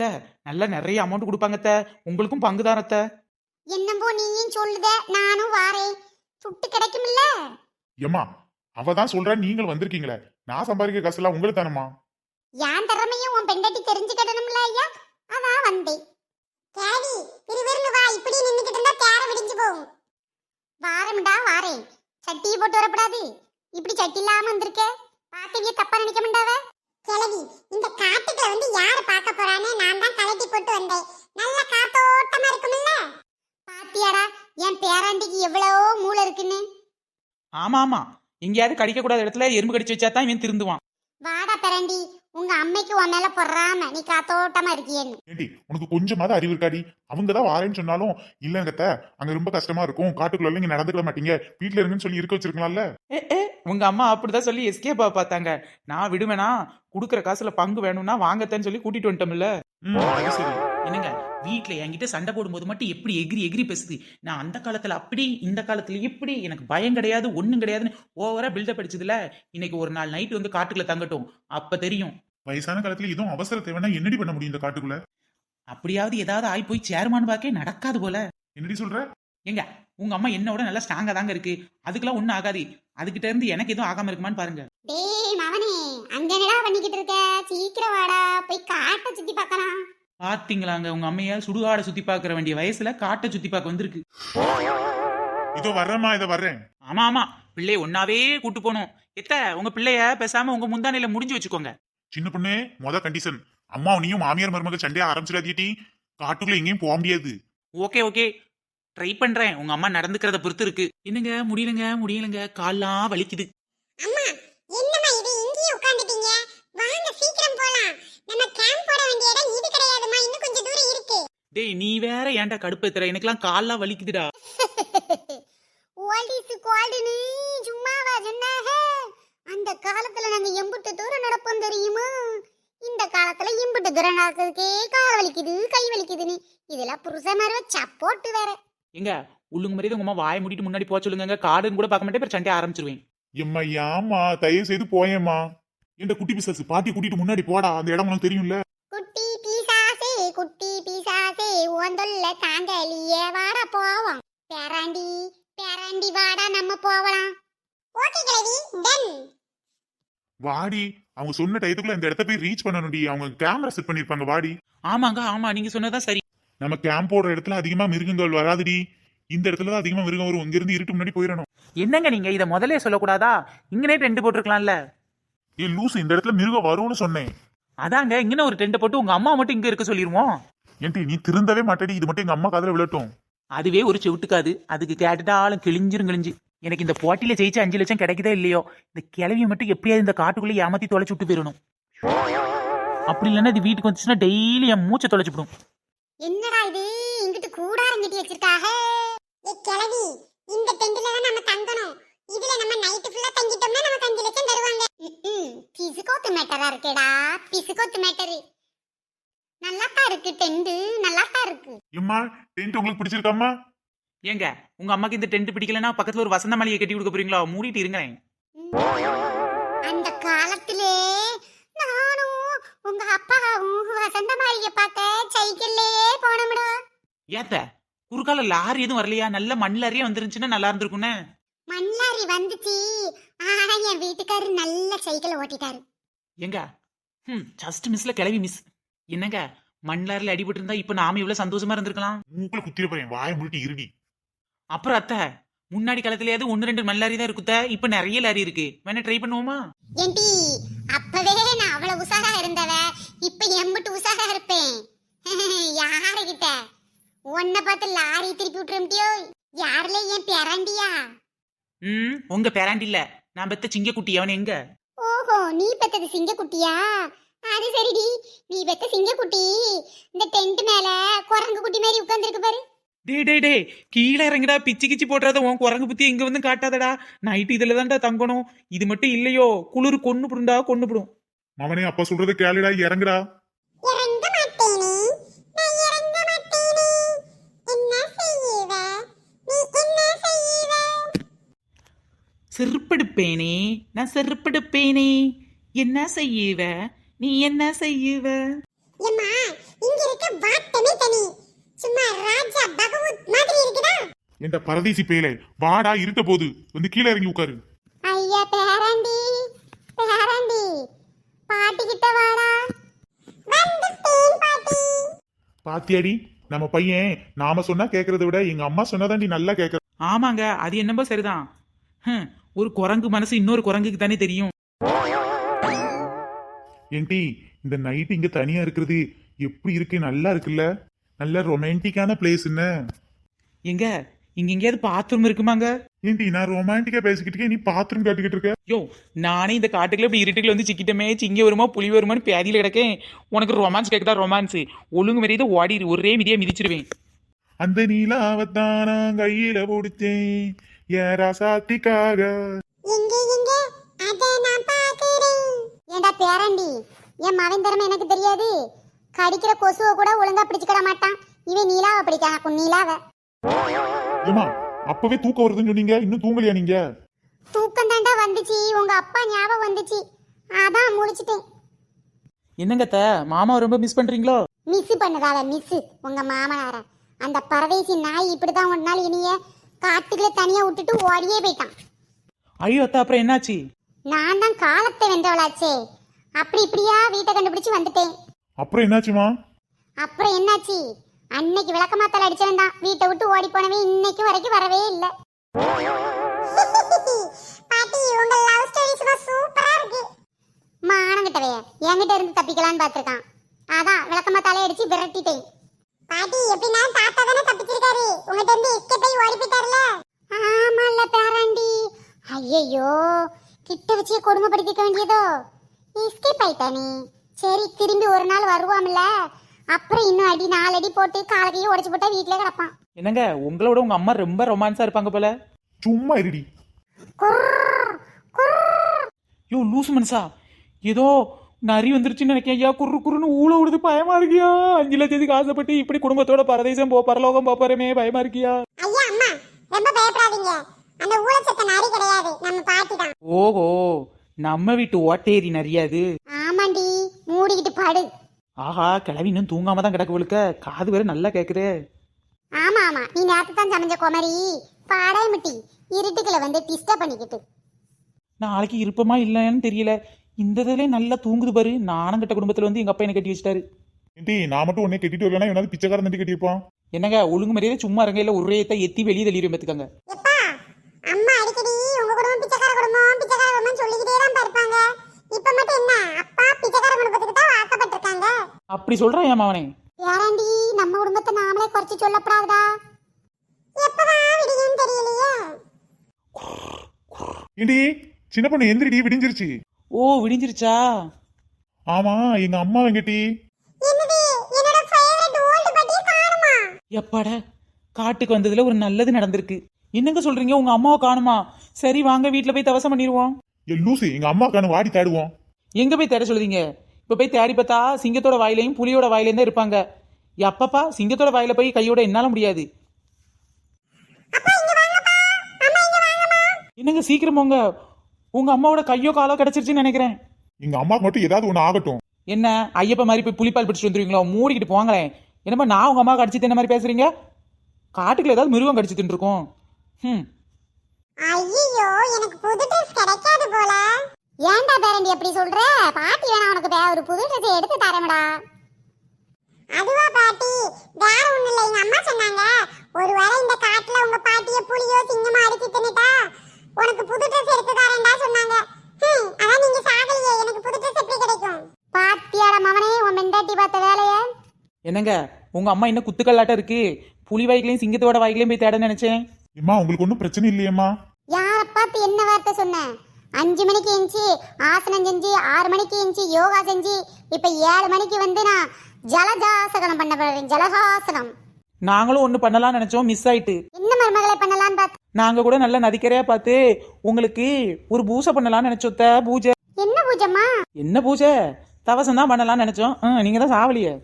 அத்தை நல்லா நிறைய அமௌண்ட் கொடுப்பாங்க அத்தை, உங்களுக்கும் பங்குதான அத்தை. என்னம்போ நீயும் சொல்லுத, நானும் வாரேன். சுட்டு கிடைக்கும்ல? ஏம்மா அவ தான் சொல்றா, நீங்கள் வந்திருக்கீங்களே, நான் சம்பாதிக்க காசெல்லாம் உங்களுக்கு தானம்மா. என் திறமையும் உன் பெண்டாட்டி தெரிஞ்சுக்கிடணும்ல ஐயா, அதான் வந்தேன். கேடி திருவிருந்து வா, இப்படி நின்னுக்கிட்டு இருந்தா தேர விடிஞ்சு போகும். வாரம்டா வாரேன். சட்டியை போட்டு வரப்படாது. இப்படி சட்டி இல்லாம வந்திருக்க, பாத்தவிய தப்பா நினைக்க மாட்டாவ. கிழவி, இந்த காட்டுக்குள்ள வந்து யாரு பார்க்க போறானே, நான் தான் கலட்டி போட்டு வந்தேன். நல்ல காத்தோட்டமா இருக்கும்ல? பாத்தியாடா என் பேராண்டிக்கு எவ்வளவோ மூளை இருக்குன்னு. ஆமா ஆமா, எங்கேயாவது கடிக்க கூடாத இடத்துல எறும்பு கடிச்சு வச்சா தான் இவன் திருந்துவான். வாடா பேராண்டி, உங்க அம்மைக்கு உன் மேல பொறாம நீ காத்தோட்டமா இருக்கியேன்னு. ஏண்டி உனக்கு கொஞ்சமாவது அறிவு இருக்காடி? அவங்க தான் வாரேன்னு சொன்னாலும் இல்லங்கத்த, அங்க ரொம்ப கஷ்டமா இருக்கும், காட்டுக்குள்ள நீங்க நடந்துக்க மாட்டீங்க, வீட்டுல இருங்கன்னு சொல்லி இருக்க வச்சிருக்கலாம்ல. உங்க அம்மா அப்படிதான் சொல்லி எஸ்கேப்பா பார்த்தாங்க. நான் விடுவேனா, குடுக்கற காசுல பங்கு வேணும்னா வாங்கத்தன்னு சொல்லி கூட்டிட்டு வந்துட்டோம்ல. அது சரி. என்னங்க வீட்டுல என்கிட்ட சண்டை போடும்போது மட்டும் எப்படி எகிரி எகிரி பேசுது. நான் அந்த காலத்துல அப்படி, இந்த காலத்துல இப்படி, எனக்கு பயம் கிடையாது ஒண்ணும் கிடையாதுன்னு ஓவரா பில்டப் அடிச்சதுல. இன்னைக்கு ஒரு நாள் நைட் வந்து காட்டுக்குள்ள தங்கட்டும், அப்ப தெரியும். வயசான காலத்துல இதுவும் அவசர தேவைன்னா என்னடி பண்ண முடியும் இந்த காட்டுக்குள்ள? அப்படியாவது ஏதாவது ஆய் போய் சேர்மான்னு பாக்கே நடக்காது போல. என்னடி சொல்ற? எங்க உங்க அம்மா என்னோட நல்லா ஸ்ட்ராங்கா தாங்க இருக்கு, அதுக்கெல்லாம் ஒண்ணும் ஆகாது. அதுகிட்ட இருந்து எனக்கு எதுவும் ஆகாம இருக்குமான்னு பாருங்க. டேய் மவனே, அங்க என்னடா பண்ணிக்கிட்டு இருக்க? சீக்கிரம் வாடா, போய் காட்டை சுத்தி பார்க்கலாம். பாத்தீங்களாங்க, உங்க அம்மையா சுடுகாடை சுத்தி பாக்குற வேண்டிய வயசுல காட்டை சுத்தி பார்க்க வந்திருக்கு. இதோ வர்றேம்மா, இதை வர்றேன். ஆமா ஆமா, பிள்ளைய ஒன்னாவே கூட்டு போனோம். எத்த உங்க பிள்ளைய பேசாம உங்க முந்தானையில முடிஞ்சு வச்சுக்கோங்க. சின்ன பொண்ணு, கண்டிஷன், அம்மா நீயும் மாமியார் மருமக சண்டையா ஆரம்பிச்சிடாதீட்டி, காட்டுக்குள்ள எங்கேயும் போக முடியாது. ஓகே ஓகே, ட்ரை பண்றேன். உங்க அம்மா நடந்துக்கிறத பொறுத்து இருக்கு. என்னங்க முடியலங்க, கால்லாம் வலிக்குது. அம்மா, என்னம்மா இது இங்கேயே உட்கார்ந்துட்டீங்க? வாங்க சீக்கிரம் போலாம். நம்ம கேம்ப் போட வேண்டிய இடம் இது கிடையாதுமா, இன்னும் கொஞ்சம் தூரம் இருக்கு. டேய் நீ வேற ஏன்டா கடுப்பேத்துற, எனக்கெல்லாம் கால்லாம் வலிக்குதுடா. ஓல்ட் இஸ் கோல்டுன்னு சும்மாவா சொன்னாக? அந்த காலத்துல நாங்க எம்புட்டு தூரம் நடப்போம் தெரியுமா? இந்த காலத்துல எம்புட்டு தூரம் நடக்கிறதுக்கே கால் வலிக்குது கை வலிக்குதுன்னு, இதுல புருஷ மாதிரி சப்போர்ட் வேற. எங்க உள்ளுங்க மாதிரி உங்க அம்மா வாயை மூடிட்டு முன்னாடி போக சொல்லுங்க. காடுன்னு கூட பார்க்க மாட்டேன், சண்டையை ஆரம்பிச்சிருவேன். எம்மா ஏம்மா, தயவு செய்து போயேம்மா. என்ற குட்டி பிசாசு பாட்டி கூட்டிட்டு முன்னாடி போடா, அந்த இடம் உனக்கு தெரியும்ல. குட்டி பீசாசே ஓந்தொல்ல தாங்கலியே, வாடா போவோம். பேராண்டி வாடா, நம்ம போகலாம். ஓகே கிழவி, டன். வாடி, அவங்க சொன்ன டயத்துக்குள்ள இந்த இடத்த போய் ரீச் பண்ணணும்டி, அவங்க கேமரா செட் பண்ணிருப்பாங்க. வாடி. ஆமாங்க ஆமா, நீங்க சொன்னதான் சரி. நம்ம கேம்ப் போடுற இடத்துல அதிகமா மிருகங்கள் வராதுடி, இந்த இடத்துல தான் அதிகமா மிருகம் வரும். இங்க இருந்து இருட்டு முன்னாடி போயிடணும். என்னங்க நீங்க இதை முதல்ல சொல்லக்கூடாதா? இங்கனே டென்ட் போட்டுருக்கலாம்ல. ஏ லூசு, இந்த இடத்துல மிருகம் வரும்னு சொன்னேன். அதாங்க இங்கன்னு ஒரு டென்ட் போட்டு உங்க அம்மா மட்டும் இங்க இருக்க சொல்லிருவோம். ஏன்டி நீ திருந்தவே மாட்டேடி, இது மட்டும் எங்க அம்மா காதுல விழட்டும். அதுவே ஒரு செவிட்டுக்காது, அதுக்கு கேட்டுட்டாலும் கிழிஞ்சு. எனக்கு இந்த போட்டியில ஜெயிச்ச 5 லட்சம் கிடைக்குதா இல்லையோ, இந்த கிளவியை மட்டும் எப்படியாவது இந்த காட்டுக்குள்ளே ஏமாத்தி தொலைச்சு விட்டு போயிடணும். அப்படி இல்லைன்னா இது வீட்டுக்கு வந்துச்சுன்னா டெய்லி என் மூச்சை தொலைச்சுடும். என்னடா இது, இங்கிட்டு கூடாரம் கட்டி வச்சிருக்காக? ஏ கிழவி, இந்த டென்ட்ல தான் நம்ம தங்கணும். இதுல நம்ம நைட் ஃபுல்லா தங்கிட்டோம்னா நமக்கு 5 லட்சம் தருவாங்க. பிசுகோத்து மேட்டரா இருக்கேடா, பிசுகோத்து மேட்டரு. நல்லாத்தான் இருக்கு டென்ட், நல்லாத்தான் இருக்கு. எம்மா, டென்ட் உங்களுக்கு பிடிச்சிருக்காம்மா? ஏங்க உங்க அம்மாக்கு இந்த டென்ட் பிடிக்கலன்னா பக்கத்துல ஒரு வசந்த மாளிகை கட்டி கொடுக்க போறீங்களா? மூடிட்டு இருங்க. அந்த காலத்திலே நானும் உங்க அப்பாவும் வசந்த மாளிகை பார்த்த சைக்கிள்லயே போனோம்டா. ஏத்த குறுக்கால லாரி எதுவும் வரலையா? நல்ல மண் லாரியே வந்துருந்துச்சுன்னா நல்லா இருந்திருக்குன்னு. மண் லாரி வந்துச்சு, ஆனா என் வீட்டுக்காரரு நல்ல சைக்கிள் ஓட்டிட்டாரு. ஏங்க ஜஸ்ட் மிஸ்ல கிளவி மிஸ். என்னங்க மண் லாரில அடிபட்டு இருந்தா இப்ப நாம இவ்வளவு சந்தோஷமா இருந்திருக்கலாம். மூக்குல குத்திர போறேன், வாயை மூடிட்டு இருடி. அப்புறம் அத்தை, முன்னாடி காலத்திலேயாவது 1-2 மண் லாரி தான் இருக்குத்த, இப்ப நிறைய லாரி இருக்கு. வேணா ட்ரை பண்ணுவோமா? ஏண்டி அப்பவே நான் அவ்வளவு உசாரா இருந்தவ, இப்ப எம்பிட்டு உசாரா இருப்பேன். யாருகிட்ட உன்னை பார்த்து லாரி திருப்பி விட்டுரும்பியோ? யாருல என் பேராண்டியா? உங்க பேராண்டி இல்ல, நான் பெத்த சிங்கக்குட்டி. அவன் எங்க? ஓஹோ, நீ பெத்தது சிங்கக்குட்டியா? அது சரிடி, நீ பெத்த சிங்கக்குட்டி இந்த டென்ட் மேல குரங்கு குட்டி மாதிரி உட்கார்ந்துருக்கு பாரு. டே கீழே இறங்குடா, பிச்சு கிச்சி போடுறத உன் குரங்கு புத்தி இங்க வந்து காட்டாதடா. நைட்டு இதுல தான்டா தங்கணும். இது மட்டும் இல்லையோ குளிர் கொன்னு புடும். மவனே, அப்பா சொல்றத கேளுடா, இறங்குடா. இறங்க மாட்டேனே, நான் இறங்க மாட்டேனே. என்ன செய்வ நீ, என்ன செய்வ? செருப்படுப்பேனே, நான் செருப்படுப்பேனே. என்ன செய்யுவ நீ, என்ன செய்யுவ? ஏம்மா, இங்க வாட்டமே தனி. சும்மா ராஜா பகவத் மாதிரி இருக்குதா? என்ற பரதேசி பேலே, வாடா இருட்ட போது வந்து கீழே இறங்கி உட்காரு. ஐயா பேரண்டி, பேரண்டி பாட்டி கிட்ட வாடா. வந்துட்டேன் பாட்டி. பாத்தியாடி, நம்ம பையன் நாம சொன்னா கேக்குறத விட எங்க அம்மா சொன்னாதாண்டி நல்லா கேக்குற. ஆமாங்க, அது என்னமோ சரிதான். ஒரு குரங்கு மனசு இன்னொரு குரங்குக்கு தானே தெரியும். ஏன்டி இந்த நைட் இங்க தனியா இருக்கிறது எப்படி இருக்கு? நல்லா இருக்குல்ல? நல்ல ரொமான்டிக்கான பிளேஸ். என்ன எங்க இங்க எங்கேயாவது பாத்ரூம் இருக்குமாங்க? ஏன்டி நான் ரொமான்டிக்கா பேசிக்கிட்டு இருக்கேன், நீ பாத்ரூம் காட்டிக்கிட்டு இருக்க? யோ, நானே இந்த காட்டுக்குள்ள இப்படி இருட்டுக்குள்ள வந்து சிக்கிட்டமே, சிங்க வருமா புலி வருமான்னு பேதியில கிடக்கேன். உனக்கு ரொமான்ஸ் கேட்குதா? ரொமான்ஸ் ஒழுங்கு மரியாதை ஓடிடு, ஒரே மிதியா மிதிச்சிருவேன். அந்த நீலாவத்தான் நான் கையில பிடிச்சேன் என் ராசாத்திக்காக. எங்க எங்க அத நான் பாக்குறேன். ஏண்டா பேரண்டி, என் மவன் திறமை எனக்கு தெரியாது. கடிக்கிற கொசுவை கூட ஒழுங்கா பிடிச்சுக்கிட மாட்டான். இவன் நீலாவை பிடிக்கான். நீலாவை ஏமா அப்பவே தூக்கம் வருதுன்னு சொன்னீங்க, இன்னும் தூங்கலையா நீங்க? தூக்கம் தாண்டா வந்துச்சு. உங்க அப்பா ஞாபகம் வந்துச்சு, அதான் முடிச்சிட்டேன். என்னங்கத்த, மாமா ரொம்ப மிஸ் பண்றீங்களோ? மிஸ் பண்ணுதாவ மிஸ் உங்க மாமனார. அந்த பரதேசி நாய் இப்படிதான் ஒரு நாள் இனிய காட்டுக்குள்ள தனியா விட்டுட்டு ஓடியே போயிட்டான். ஐயோ அத்தா, அப்புறம் என்னாச்சு? நான் தான் காலத்தை வென்றவளாச்சே. அப்படி இப்படியா வீட்டை கண்டுபிடிச்சு வந்துட்டேன். அப்புறம் என்னாச்சுமா? அப்புறம் என்னாச்சு? அன்னைக்கு விளக்கமாத்தால அடிச்சவன் தான் வீட்டை விட்டு ஓடி போனவே இன்னைக்கு வரைக்கும் வரவே இல்ல. பாட்டி, உங்க லவ் ஸ்டோரி சும்மா சூப்பரா இருக்கு. மானங்கிட்டவே என்கிட்ட இருந்து தப்பிக்கலான்னு பாத்துட்டான். அதான் விளக்கமாத்தாலே அடிச்சு விரட்டிட்டேன். பாட்டி, எப்படின்னா தாத்தா தானே தப்பிச்சிருக்காரு, உங்ககிட்ட இருந்து எஸ்கேப் ஆகி ஓடி போயிட்டாருல. ஆமால பேராண்டி. ஐயோ, கிட்ட வச்சு கொடுமைப்படுத்திக்க வேண்டியதோ. எஸ்கேப் ஆயிட்டானே. சரி, திரும்பி ஒரு நாள் வருவான்ல, அப்புறம் இன்னும் அடி 4 அடி போட்டு காலக்கையே உடைச்சு போட்டா வீட்லயே கிடப்பான். என்னங்க, உங்களோட உங்க அம்மா ரொம்ப ரொமான்ஸா இருப்பாங்க போல. சும்மா இருடி. யோ லூசு மனுஷா, ஏதோ நரி வந்துருச்சுன்னு நினைக்கேன். ஐயா குறு குறுன்னு ஊழ விடுது, பயமா இருக்கியா? 5 லட்சத்துக்கு ஆசைப்பட்டு இப்படி குடும்பத்தோட பரதேசம் பரலோகம் போறமே, பயமா இருக்கியா? ஐயா அம்மா, ரொம்ப பயப்படாதீங்க. அந்த ஊழச்சத்த நரி கிடையாது, நம்ம பாட்டி தான். ஓஹோ, நம்ம வீட்டு ஓட்டேரி நரியாது. ஆமாண்டி, மூடிக்கிட்டு பாடு. ஆஹா, கிளவி இன்னும் தூங்காம தான் கிடக்குவளுக்க, காது வேற நல்லா கேக்குதே. ஆமா ஆமா, நீ நேத்து தான் சமைஞ்ச குமரி பாடாமட்டி இருட்டுக்குள்ள வந்து டிஸ்டர்ப் பண்ணிக்கிட்டு. நாளைக்கு இருப்பமா இல்லைன்னு தெரியல. இந்த இதுல நல்லா தூங்குது பாரு. நானும் கட்ட குடும்பத்துல வந்து எங்க அப்பா என்ன கட்டி வச்சிட்டாரு. ஏன்டி நான் மட்டும் உன்னை கட்டிட்டு வரலன்னா இவனாவது பிச்சைக்காரன் தண்டி கட்டியிருப்பான். என்னங்க, ஒழுங்கு மரியாதை சும்மா இருங்க, இல்ல ஒரே எத்தி வெளியே தள்ளிடும் பார்த்துக்கங்க. எப்பா, அம்மா அடிக்கடி உங்க குடும்பம் பிச்சைக்கார குடும்பம் சொல்லிக்கிட்டே தான் இருப்பாங்க. இப்ப மட்டும் என்ன, அப்பா பிச்சைக்கார குடும்பத்துக்கு தான் வாக்கப்பட்டிருக்காங்க. அப்படி சொல்றேன் என் மாவனே. யாராண்டி நம்ம குடும்பத்தை நாமளே குறைச்சு சொல்லப்படாதா? எப்பதான் விடியும் தெரியலையே. ஏண்டி சின்ன பொண்ணு எந்திரிடி, விடிஞ்சிருச்சு. ஓ, விடிஞ்சிருச்சா? ஆமா, எங்க அம்மா வெங்கட்டி. என்னது, என்னோட ஃபேவரட் ஓல்ட் பட்டியை காணுமா? எப்பாட, காட்டுக்கு வந்ததுல ஒரு நல்லது நடந்திருக்கு. என்னங்க சொல்றீங்க, உங்க அம்மாவை காணுமா? சரி வாங்க, வீட்டுல போய் தவசம் பண்ணிடுவோம். லூசு, எங்க அம்மாக்கான வாடி தேடுவோம். எங்க போய் தேட சொல்லுதீங்க? இப்ப போய் தேடி பார்த்தா சிங்கத்தோட வாயிலையும் புலியோட வாயிலையும் தான் இருப்பாங்க. எப்பப்பா சிங்கத்தோட வாயில போய் கையோட என்னால முடியாது. என்னங்க சீக்கிரம் போங்க, உங்க அம்மாவோட கையோ காலோ கிடைச்சிருச்சுன்னு நினைக்கிறேன். எங்க அம்மாக்கு மட்டும் ஏதாவது ஒண்ணு ஆகட்டும். என்ன ஐயப்ப மாதிரி போய் புலிப்பால் பிடிச்சிட்டு வந்துருவீங்களோ? மூடிக்கிட்டு போங்களேன். என்னப்பா நான் உங்க அம்மா கடிச்சு தின்ன மாதிரி பேசுறீங்க? காட்டுக்குள்ள ஏதாவது மிருகம் கடிச்சு தின்றுருக்கோம். ஐயோ, எனக்கு புது ட்ரெஸ் கிடைக்காது போல. ஏன்டா பேரண்டி அப்படி சொல்ற? பாட்டி வேணா உனக்கு ஒரு புது ட்ரெஸ் எடுத்து தரேன்டா. அதுவா பாட்டி, வேற ஒண்ணும் இல்ல. எங்க அம்மா சொன்னாங்க, ஒருவேளை இந்த காட்டுல உங்க பாட்டிய புலியோ சிங்கமா அடிச்சு தின்னுட்டா உனக்கு புது ட்ரெஸ் எடுத்து தரேன்டா சொன்னாங்க. அதான் நீங்க சாகலையே, எனக்கு புது ட்ரெஸ் எப்படி கிடைக்கும்? பாட்டியாட மவனே, உன் மெண்டாட்டி பார்த்த வேலைய. என்னங்க, உங்க அம்மா என்ன குத்துக்கல்லாட்டம் இருக்கு? புலி வாய்க்கலையும் சிங்கத்தோட வாய்க்கலையும் போய் தேட நினைச்சேன். ஏம்மா, உங்களுக்கு ஒன்றும் பிரச்சனை இல்லையம்மா? யார பார்த்து என்ன வார்த்தை சொன்ன? 5 மணிக்கு எஞ்சி ஆசனம் செஞ்சு 6 மணிக்கு எஞ்சி யோகா செஞ்சு இப்ப 7 மணிக்கு வந்து நான் ஜலஜாசனம் பண்ண போறேன். ஜலகாசனம். நாங்களும் ஒண்ணு பண்ணலாம்னு நினைச்சோம், மிஸ் ஆயிட்டு. என்ன மருமகளை பண்ணலாம்னு பார்த்து நாங்க கூட நல்ல நதிக்கரையா பார்த்து உங்களுக்கு ஒரு பூஜை பண்ணலாம்னு நினைச்சோத்த. பூஜை என்ன பூஜைமா? என்ன பூஜை? தவசம் தான் பண்ணலாம்னு நினைச்சோம். நீங்க தான் சாவலியே.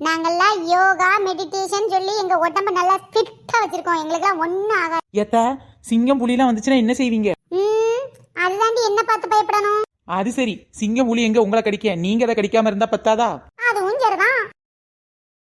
நாங்கெல்லாம் யோகா மெடிடேஷன் சொல்லி எங்க உடம்ப நல்லா ஃபிட்டா வச்சிருக்கோம். எங்களுக்குலாம் ஒண்ணும் ஆகாது. ஏத்த சிங்கம் புலிலாம் வந்துச்சுன்னா என்ன செய்வீங்க? அதுதாண்டி என்ன பார்த்து பயப்படணும்? அது சரி, சிங்கம் புலி எங்க உங்களை கடிக்க? நீங்க அதை கடிக்காம இருந்தா பத்தாதா?